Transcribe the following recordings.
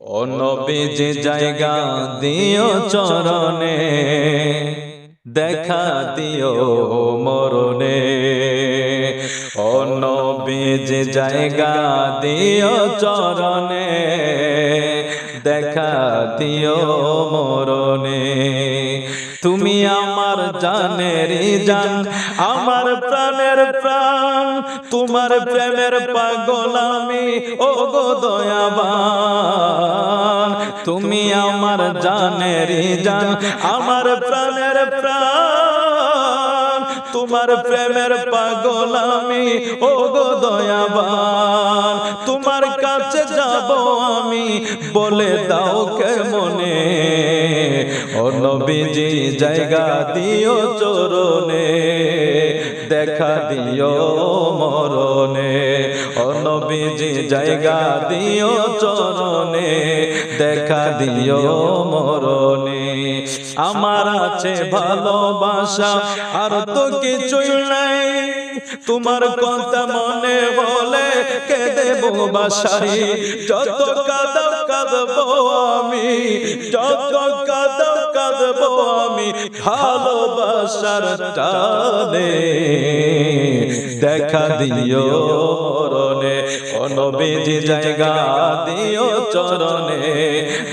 ও নবীজি জায়গা দিও চরণে, দেখা দিও মরণে। ও নবীজি জায়গা দিও চরণে, দেখা দিও মরণে। তুমি আমার জানেরই জান, আমার প্রাণের প্রাণ, তোমার প্রেমের পাগল আমি ও গো দয়াবান। তুমি আমার জানেরই জান, আমার প্রাণের প্রাণ, তোমার প্রেমের পাগল আমি ও গো দয়াবান। তোমার কাছে যাব আমি, বলে দাও কেমনে। ও নবীজি জায়গা দিও চরণে, দেখা দিও মরণে। ও নবীজি জায়গা দিও চরণে, দেখা দিও মরণে। আমার আছে ভালোবাসা আর তো কিছুই নাই, তোমার কথা মনে হলে কেঁদে বাসাই। যত কাঁদব কাঁদবো আমি, যত কাঁদব কাঁদবো আমি, ভালোবাসার টানে দেখা দিও মরণে। ও নবীজি জায়গা দিও চরণে,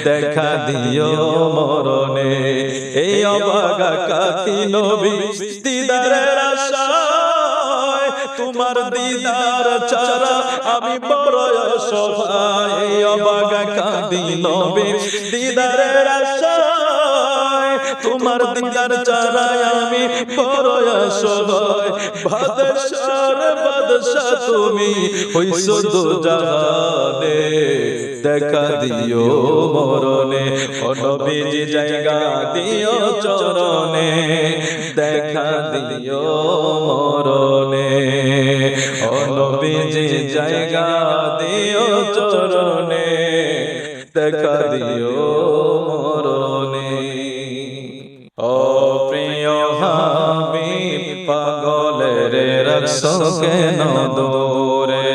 দেখা দিও মরণে। এই অবাগা কাকি নবী দিদারের আশায়, তোমার দিদার ছাড়া আমি বড় অসহায়। এই অবাগা কাকি নবী দিদারের আশায়, তোমার দিদার ছাড়া আমি বড় অসহায়। বাদশার বাদশা তুমি হইছো দোজাহানে, দেখা দিও মরণে। ও নবীজি জায়গা দিও চরণে, দেখা দিও মরণে। ও নবীজি জায়গা দিও চরণে, দেখা দিও মরণে। ও প্রিয় হাবিব পাগলের রাখছো কেন দূরে।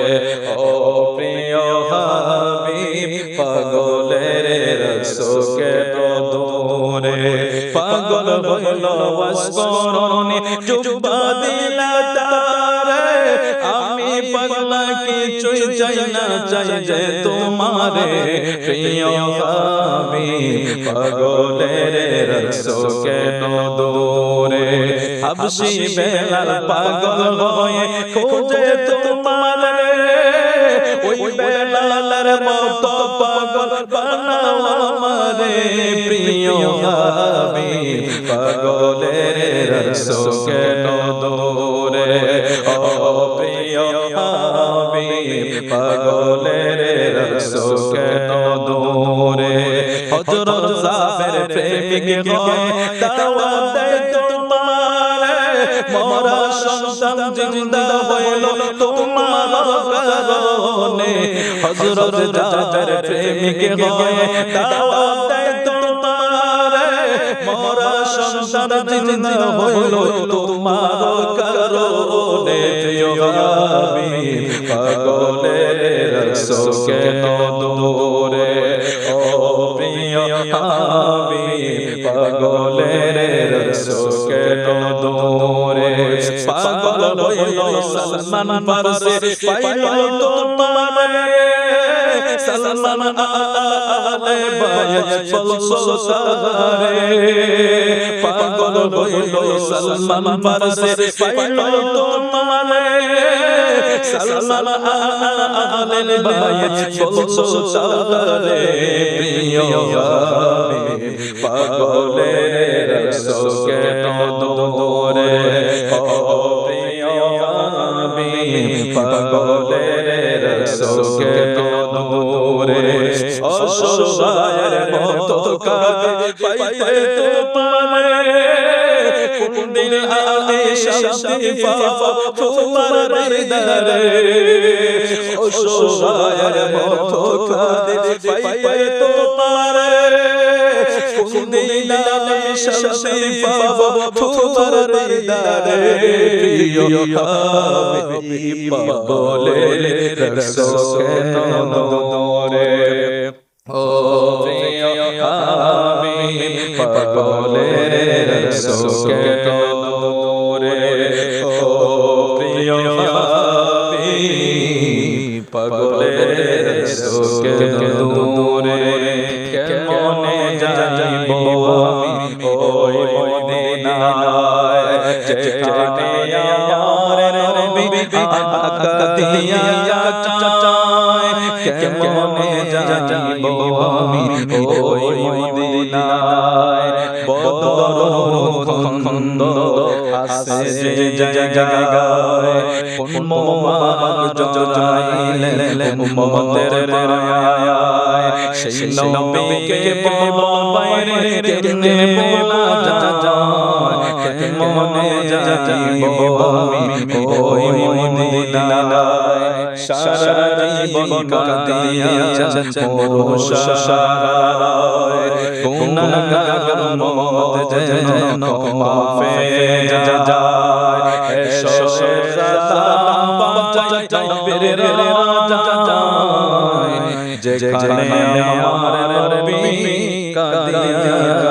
ও প্রিয় হাবিব পাগলের রাখছো কেন দূরে। পাগল হইল ওয়াসকরণে জুব্বা দিলা তারে, আমি পাগলা কিছুই চাই না, চাই যে তোমারে। প্রিয় হাবিব পাগলের রাখছো কেন দূরে। হাবশি বেলাল পাগল হয়ে খোঁজে তোমারে, ওই বেলালের মতো পাগল বানাও আমারে। প্রিয় হাবিব পাগলের রাখছো কেন দূরে। ও প্রিয় হাবিব পাগলের রাখছো কেন দূরে। হযরত সাহেবের প্রেমিক হয়ে দাওয়াত দেয় তোমারে, মরা সন্তান জিন্দা হইল তোমার কারণে। হযরত সাহেবের প্রেমিক হয়ে দাওয়াত দেয় তোমারে, মরা সন্তান জিন্দা হইল তোমার কারণে। প্রিয় হাবিব পাগলের রাখছো কেন দূরে। ও প্রিয় হাবিব পাগলের রাখছো কেন দূরে। পাগল হইল সলমান ফারসি পাইল তোমারে, সলমান আলে বায়াত বলছো তারে। পাগল হইল সলমান ফারসি পাইল তোমারে, সলমান আলে বায়াত বলছো তারে। প্রিয় হাবিব পাগলের রাখছো কেন দূরে। ও প্রিয় হাবিব পাগলের রাখছো কেন দূরে। অসহায়ের মতো কাঁদে পাইতে তোমারে, কোনদিন আমি শান্তি পাব তোমার দিদারে। অসহায়ের মতো কাঁদে পাইতে তোমারে, কোনদিন আমি শান্তি পাব তোমার দিদারে। প্রিয় হাবিব পাগলের রাখছো কেন দূরে। ও প্রিয় হাবিব পাগলের শোকে দূরে ও প্রিয় হাবিব পাগলের শোকে দূরে কেমনে যাইব আমি ওই মদিনায় যেখানে আমার নবী আকা দিয়া চাচায় কেমনে যাইব আমি ওই মদিনায় বদর খন্দ আছে যে জায়গায় কোন মোবারক জড়াইলে উম্মতের মায়ায় সেই নবীকে বলবাইরে কেমনে বলা যায় কেমনে যাইব আমি ওই মদিনায় সারা জীবন কাটিয়েছেন মুশারায় গুনাহগার উম্মত যেন মাফে যায় এসো সালাম বাঁচাই বীরের রাজা যায় যেখানে আমার নবী কাঁদিয়া